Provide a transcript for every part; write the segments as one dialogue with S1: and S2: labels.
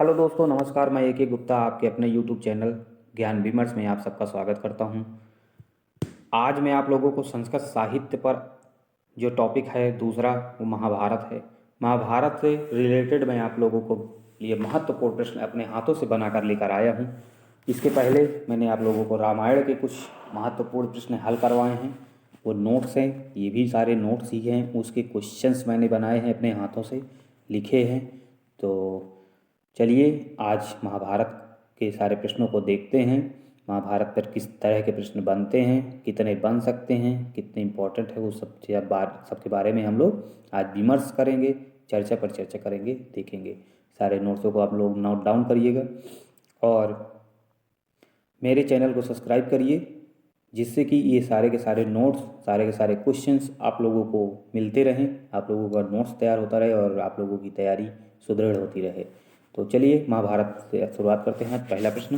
S1: Hello दोस्तों, नमस्कार। मैं ए के गुप्ता आपके अपने यूट्यूब चैनल ज्ञान विमर्श में आप सबका स्वागत करता हूं। आज मैं आप लोगों को संस्कृत साहित्य पर जो टॉपिक है दूसरा, वो महाभारत है। महाभारत से रिलेटेड मैं आप लोगों को लिए महत्वपूर्ण प्रश्न अपने हाथों से बनाकर लेकर आया हूं। इसके पहले मैंने आप लोगों को रामायण के कुछ महत्वपूर्ण प्रश्न हल करवाए हैं, वो नोट्स हैं, ये भी सारे नोट्स ही हैं। उसके क्वेश्चंस मैंने बनाए हैं, अपने हाथों से लिखे हैं। तो चलिए आज महाभारत के सारे प्रश्नों को देखते हैं। महाभारत पर किस तरह के प्रश्न बनते हैं, कितने बन सकते हैं, कितने इम्पोर्टेंट है, वो सबके बारे में हम लोग आज विमर्श करेंगे, चर्चा पर चर्चा करेंगे, देखेंगे। सारे नोट्सों को आप लोग नोट डाउन करिएगा और मेरे चैनल को सब्सक्राइब करिए, जिससे कि ये सारे के सारे नोट्स, सारे के सारे क्वेश्चंस आप लोगों को मिलते रहें, आप लोगों का नोट्स तैयार होता रहे और आप लोगों की तैयारी सुदृढ़ होती रहे। तो चलिए महाभारत से शुरुआत करते हैं। पहला प्रश्न,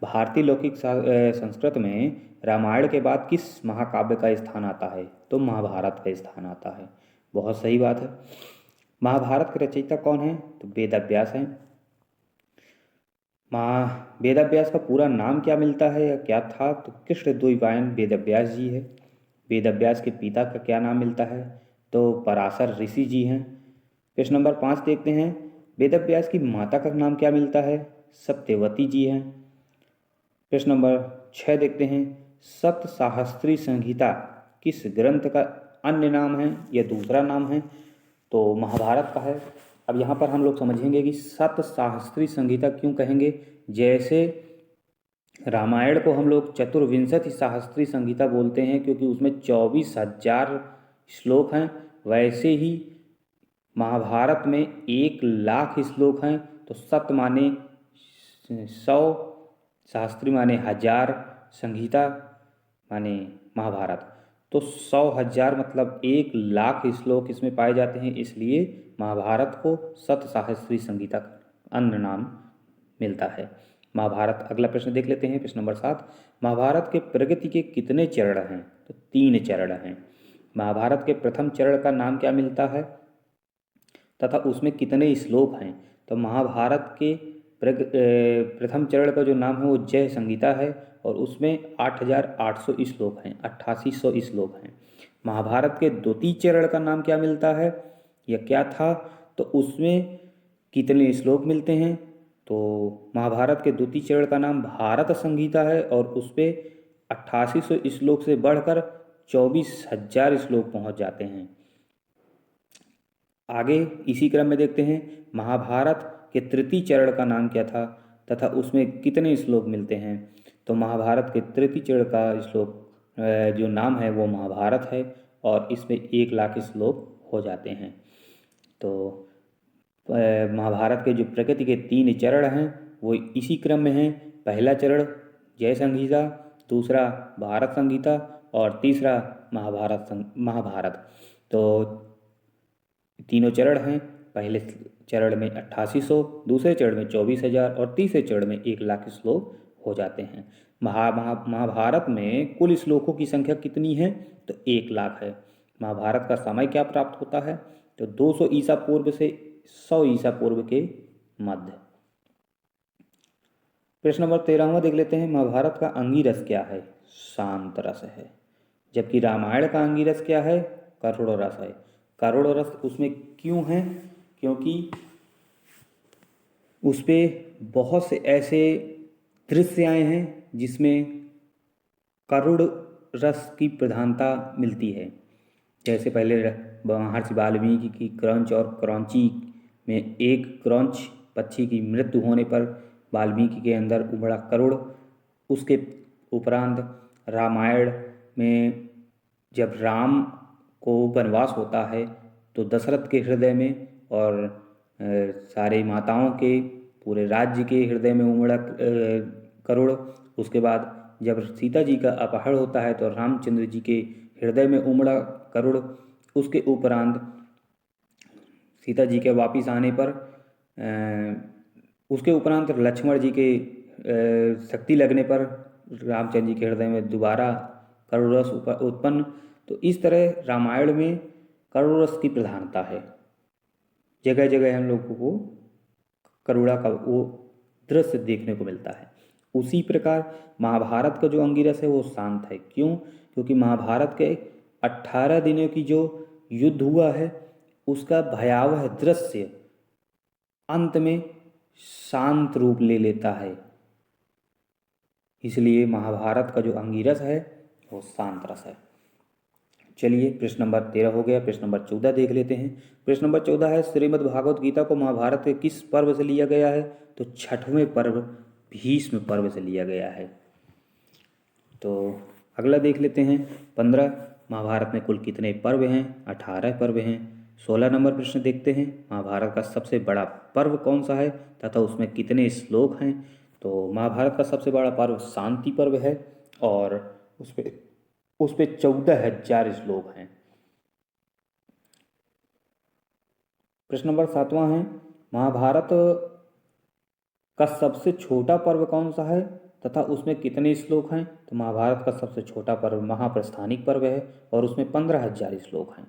S1: भारतीय लौकिक संस्कृत में रामायण के बाद किस महाकाव्य का स्थान आता है? तो महाभारत का स्थान आता है। बहुत सही बात है। महाभारत के रचयिता कौन है? तो वेदव्यास हैं। वेदव्यास का पूरा नाम क्या मिलता है या क्या था? तो कृष्णद्वैपायन वेदव्यास जी है। वेदव्यास के पिता का क्या नाम मिलता है? तो पराशर ऋषि जी हैं। प्रश्न नंबर 5 देखते हैं। वेदव्यास की माता का नाम क्या मिलता है? सत्यवती जी हैं। प्रश्न नंबर 6 देखते हैं। सप्तसाहस्त्री संहिता किस ग्रंथ का अन्य नाम है या दूसरा नाम है? तो महाभारत का है। अब यहाँ पर हम लोग समझेंगे कि सप्तसाहस्त्री संहिता क्यों कहेंगे। जैसे रामायण को हम लोग चतुर्विंशति सहस्त्री संहिता बोलते हैं क्योंकि उसमें 24,000 श्लोक हैं, वैसे ही महाभारत में 1,00,000 श्लोक हैं। तो सत माने 100, शास्त्री माने 1000, संहिता माने महाभारत। तो 100,000 मतलब 1,00,000 श्लोक इसमें पाए जाते हैं, इसलिए महाभारत को सतसाहस्री संहिता का अन्य नाम मिलता है। महाभारत, अगला प्रश्न देख लेते हैं। प्रश्न नंबर 7, महाभारत के प्रगति के कितने चरण हैं? तो 3 चरण हैं। महाभारत के प्रथम चरण का नाम क्या मिलता है तथा उसमें कितने श्लोक हैं? तो महाभारत के प्रथम चरण का जो नाम है वो जय संहिता है और उसमें 8,800 श्लोक हैं, 8800 श्लोक हैं। महाभारत के द्वितीय चरण का नाम क्या मिलता है या क्या था? तो उसमें कितने श्लोक मिलते हैं? तो महाभारत के द्वितीय चरण का नाम भारत संहिता है और उस पर 8800 श्लोक से बढ़कर 24,000 श्लोक पहुंच जाते हैं। आगे इसी क्रम में देखते हैं। महाभारत के तृतीय चरण का नाम क्या था तथा उसमें कितने श्लोक मिलते हैं? तो महाभारत के तृतीय चरण का श्लोक जो नाम है वो महाभारत है और इसमें 1,00,000 श्लोक हो जाते हैं। तो महाभारत के जो प्रगति के 3 चरण हैं वो इसी क्रम में हैं। पहला चरण जय संहिता, दूसरा भारत संहिता और तीसरा महाभारत। तो तीनों चरण हैं। पहले चरण में 8800, दूसरे चरण में 24,000 और तीसरे चरण में 1,00,000 श्लोक हो जाते हैं। महाभारत में कुल श्लोकों की संख्या कितनी है? तो 1,00,000 है। महाभारत का समय क्या प्राप्त होता है? तो 200 ईसा पूर्व से 100 ईसा पूर्व के मध्य। प्रश्न नंबर 13वां देख लेते हैं। महाभारत का अंगिरस क्या है? शांत रस है। जबकि रामायण का अंगिरस क्या है? करुण रस है। करुण रस उसमें क्यों है? क्योंकि उस पर बहुत से ऐसे दृश्य आए हैं जिसमें करुण रस की प्रधानता मिलती है। जैसे पहले महर्षि वाल्मीकि की क्रंच और क्रौंची में एक क्रौंच पक्षी की मृत्यु होने पर वाल्मीकि के अंदर उमड़ा करुण। उसके उपरांत रामायण में जब राम को वनवास होता है तो दशरथ के हृदय में और सारे माताओं के पूरे राज्य के हृदय में उमड़ा करुण। उसके बाद जब सीता जी का अपहरण होता है तो रामचंद्र जी के हृदय में उमड़ा करुण। उसके उपरांत सीता जी के वापिस आने पर उसके उपरांत लक्ष्मण जी के शक्ति लगने पर रामचंद्र जी के हृदय में दोबारा करुण रस उत्पन्न। तो इस तरह रामायण में करुण रस की प्रधानता है। जगह जगह हम लोगों को करुणा का वो दृश्य देखने को मिलता है। उसी प्रकार महाभारत का जो अंगिरस है वो शांत है। क्यों? क्योंकि महाभारत के 18 दिनों की जो युद्ध हुआ है उसका भयावह दृश्य अंत में शांत रूप ले लेता है, इसलिए महाभारत का जो अंगिरस है वो शांत रस है। चलिए प्रश्न नंबर 13 हो गया। प्रश्न नंबर 14 देख लेते हैं। प्रश्न नंबर 14 है, श्रीमद् भागवत गीता को महाभारत के किस पर्व से लिया गया है? तो छठवें पर्व भीष्म पर्व से लिया गया है। तो अगला देख लेते हैं 15, महाभारत में कुल कितने पर्व हैं? 18 पर्व हैं। 16 नंबर प्रश्न देखते हैं, महाभारत का सबसे बड़ा पर्व कौन सा है तथा उसमें कितने श्लोक हैं? तो महाभारत का सबसे बड़ा पर्व शांति पर्व है और उस पे 14,000 श्लोक हैं। प्रश्न नंबर 7वां है, महाभारत का सबसे छोटा पर्व कौन सा है तथा उसमें कितने श्लोक हैं? तो महाभारत का सबसे छोटा पर्व महाप्रस्थानिक पर्व है और उसमें 15,000 श्लोक हैं।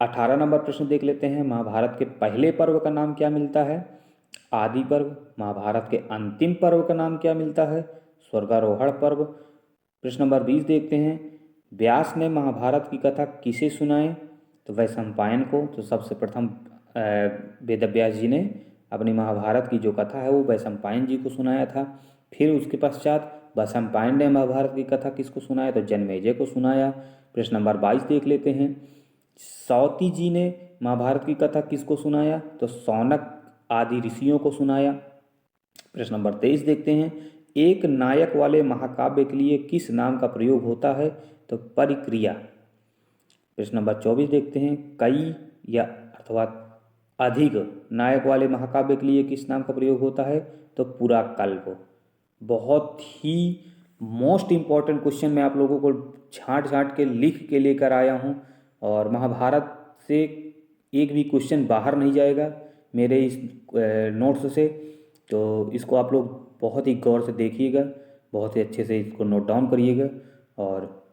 S1: 18 नंबर प्रश्न देख लेते हैं, महाभारत के पहले पर्व का नाम क्या मिलता है? आदि पर्व। महाभारत के अंतिम पर्व का नाम क्या मिलता है? स्वर्गारोहण पर्व। प्रश्न नंबर 20 देखते हैं, व्यास ने महाभारत की कथा किसे सुनाई? तो वैशंपायन को। तो सबसे प्रथम वेदव्यास जी ने अपनी महाभारत की जो कथा है वो वैशंपायन जी को सुनाया था। फिर उसके पश्चात वैशंपायन ने महाभारत की कथा किसको सुनाया? तो जन्मेजय को सुनाया। प्रश्न नंबर 22 देख लेते हैं, सौती जी ने महाभारत की कथा किसको सुनाया? तो सौनक आदि ऋषियों को सुनाया। प्रश्न नंबर 23 देखते हैं, एक नायक वाले महाकाव्य के लिए किस नाम का प्रयोग होता है? तो परिक्रिया। प्रश्न नंबर 24 देखते हैं, कई या अथवा अधिक नायक वाले महाकाव्य के लिए किस नाम का प्रयोग होता है? तो पुराकल्प। बहुत ही मोस्ट इम्पॉर्टेंट क्वेश्चन मैं आप लोगों को छांट छांट के लिख के लेकर आया हूँ और महाभारत से एक भी क्वेश्चन बाहर नहीं जाएगा मेरे इस नोट्स से। तो इसको आप लोग बहुत ही गौर से देखिएगा, बहुत ही अच्छे से इसको नोट डाउन करिएगा और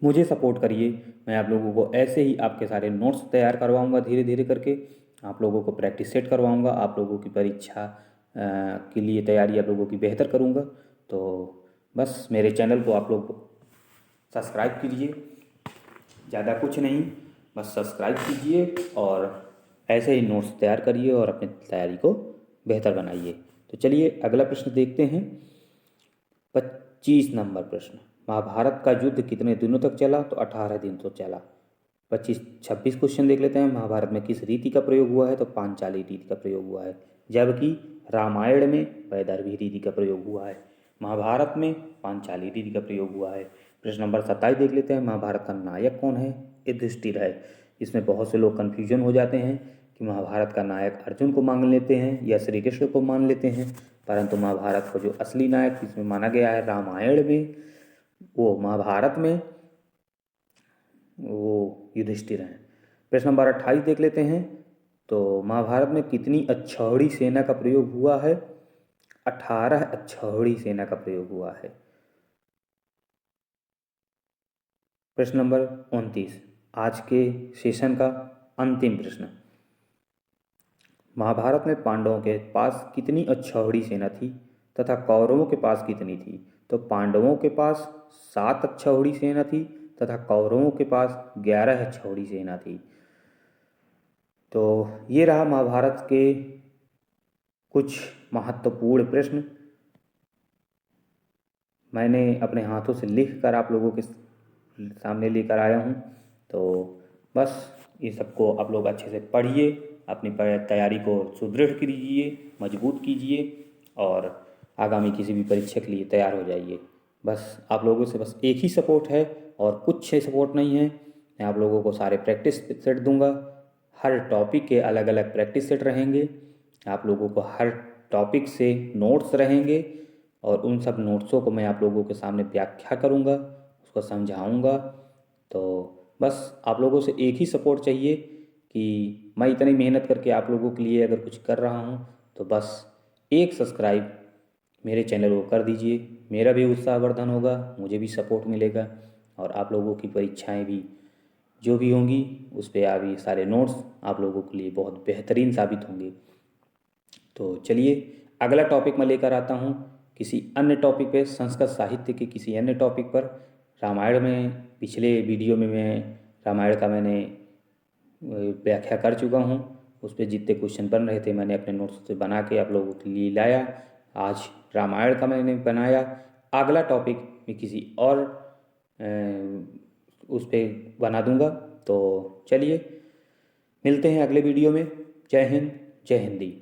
S1: मुझे सपोर्ट करिए। मैं आप लोगों को ऐसे ही आपके सारे नोट्स तैयार करवाऊंगा धीरे धीरे करके, आप लोगों को प्रैक्टिस सेट करवाऊंगा, आप लोगों की परीक्षा के लिए तैयारी आप लोगों की बेहतर करूंगा। तो बस मेरे चैनल को आप लोग सब्सक्राइब कीजिए, ज़्यादा कुछ नहीं, बस सब्सक्राइब कीजिए और ऐसे ही नोट्स तैयार करिए और अपनी तैयारी को बेहतर बनाइए। तो चलिए अगला प्रश्न देखते हैं, 25 नंबर प्रश्न, महाभारत का युद्ध कितने दिनों तक चला? तो 18 दिन तो चला। 26 क्वेश्चन देख लेते हैं, महाभारत में किस रीति का प्रयोग हुआ है? तो पांचाली रीति का प्रयोग हुआ है, जबकि रामायण में वैदर्भी रीति का प्रयोग हुआ है। महाभारत में पांचाली रीति का प्रयोग हुआ है। प्रश्न नंबर 27 देख लेते हैं, महाभारत का नायक कौन है? युधिष्ठिर है। इसमें बहुत से लोग कन्फ्यूजन हो जाते हैं कि महाभारत का नायक अर्जुन को मान लेते हैं या श्री कृष्ण को मान लेते हैं, परंतु महाभारत का जो असली नायक इसमें माना गया है रामायण में, वो महाभारत में वो युधिष्ठिर हैं। प्रश्न नंबर 28 देख लेते हैं, तो महाभारत में कितनी अक्षौहिणी सेना का प्रयोग हुआ है? 18 अक्षौहिणी सेना का प्रयोग हुआ है। प्रश्न नंबर 29, आज के सेशन का अंतिम प्रश्न, महाभारत में पांडवों के पास कितनी अक्षौहिणी सेना थी तथा कौरवों के पास कितनी थी? तो पांडवों के पास 7 अक्षौहिणी सेना थी तथा कौरवों के पास 11 अक्षौहिणी सेना थी। तो ये रहा महाभारत के कुछ महत्वपूर्ण प्रश्न, मैंने अपने हाथों से लिख कर आप लोगों के सामने लेकर आया हूँ। तो बस ये सबको आप लोग अच्छे से पढ़िए, अपनी तैयारी को सुदृढ़ कीजिए, मजबूत कीजिए और आगामी किसी भी परीक्षा के लिए तैयार हो जाइए। बस आप लोगों से बस एक ही सपोर्ट है और कुछ सपोर्ट नहीं है। मैं आप लोगों को सारे प्रैक्टिस सेट दूंगा, हर टॉपिक के अलग अलग प्रैक्टिस सेट रहेंगे, आप लोगों को हर टॉपिक से नोट्स रहेंगे और उन सब नोट्सों को मैं आप लोगों के सामने व्याख्या करूंगा, उसको समझाऊंगा। तो बस आप लोगों से एक ही सपोर्ट चाहिए कि मैं इतनी मेहनत करके आप लोगों के लिए अगर कुछ कर रहा हूँ तो बस एक सब्सक्राइब मेरे चैनल को कर दीजिए, मेरा भी उत्साहवर्धन होगा, मुझे भी सपोर्ट मिलेगा और आप लोगों की परीक्षाएं भी जो भी होंगी उस पर आप ये सारे नोट्स आप लोगों के लिए बहुत बेहतरीन साबित होंगे। तो चलिए अगला टॉपिक मैं लेकर आता हूँ किसी अन्य टॉपिक पे, संस्कृत साहित्य के किसी अन्य टॉपिक पर। रामायण में पिछले वीडियो में मैं रामायण का मैंने व्याख्या कर चुका हूँ। उस पर जितने क्वेश्चन बन रहे थे मैंने अपने नोट्स से बना के आप लोगों के लिए लाया। आज रामायण का मैंने बनाया। अगला टॉपिक मैं किसी और उस पर बना दूंगा। तो चलिए मिलते हैं अगले वीडियो में। जय हिंद, जय हिंदी।